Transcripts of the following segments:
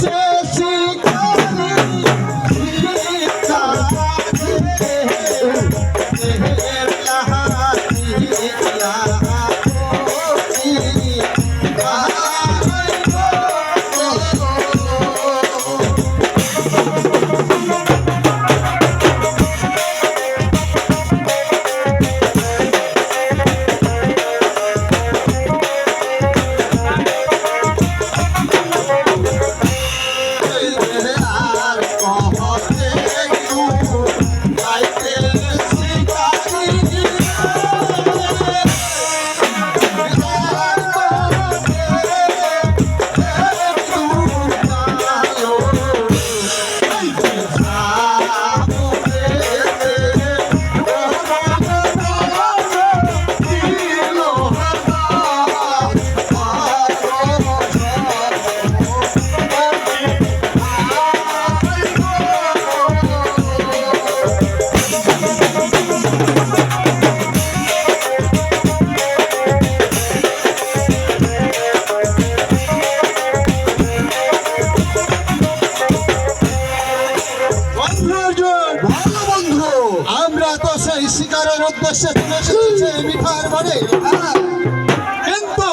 চলছে আমরা তো সেই শিকারের উদ্দেশ্যে চলে এসেছি মিঠার বাড়ি, কিন্তু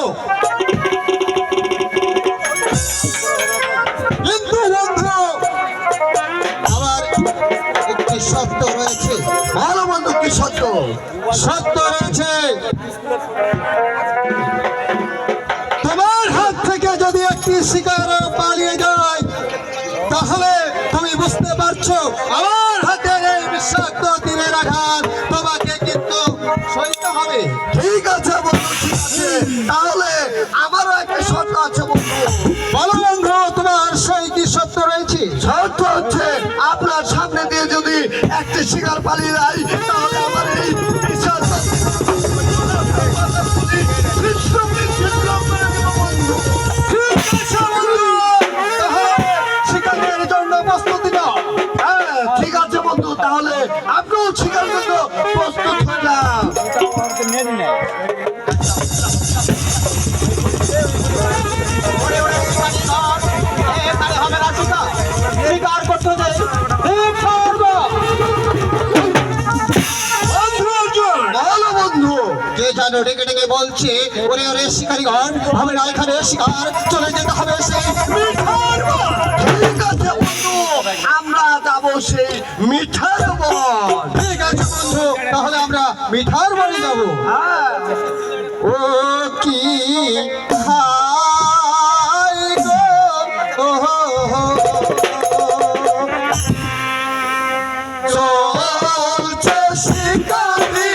বন্ধু আমার একটি সত্য রয়েছে। ভালো বন্ধু, কি সত্য? সত্য রয়েছে, তোমার হাত থেকে যদি একটি শিকার পালিয়ে যায় তাহলে তুমি বুঝতে পারছো আমার হাতের এই বিষাক্ত তীরের আঘাত তোমাকে কিন্তু সইতে হবে। ঠিক আছে বন্ধু, ঠিক আছে, তাহলে আমারও একটা শর্ত আছে বন্ধু। বলো বন্ধু, তোমার সেই কি সত্য রয়েছে? শর্ত হচ্ছে আপনার সামনে দিয়ে যদি একটি শিকার পালিয়ে যায় তাহলে আমার এই বিশাল তাহলে আপনিও শিকার জন্য প্রস্তুত হয়ে যান। কে জানো ডেকে ডেকে বলছে, ওরে ওরে শিকারীগণ, আমরা এখানে শিকার চলে যেতে হবে সেই মিঠার বন। ঠিক আছে বন্ধু, আমরা যাবো সেই মিঠার বন। ঠিক আছে বন্ধু, তাহলে আমরা মিঠার বনে যাবো। ও কি হাই গো, চলছে শিকারি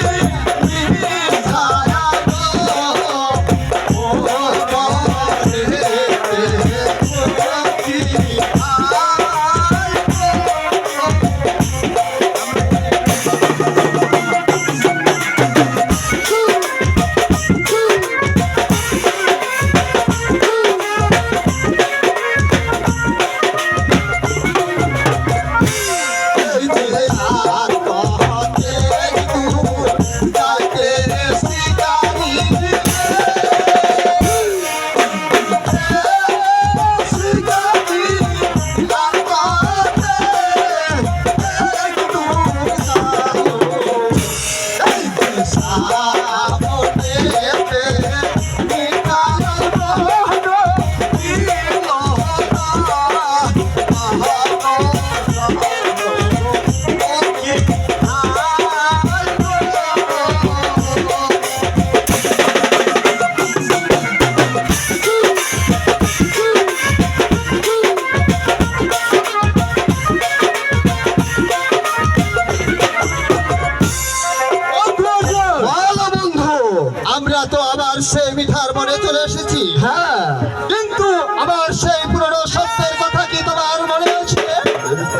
আমরা তো আবার সেই মিঠার বনে চলে এসেছি। হ্যাঁ, কিন্তু আবার সেই পুরনো সত্যের কথা কি তোমার মনে আছে?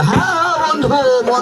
হ্যাঁ বন্ধু।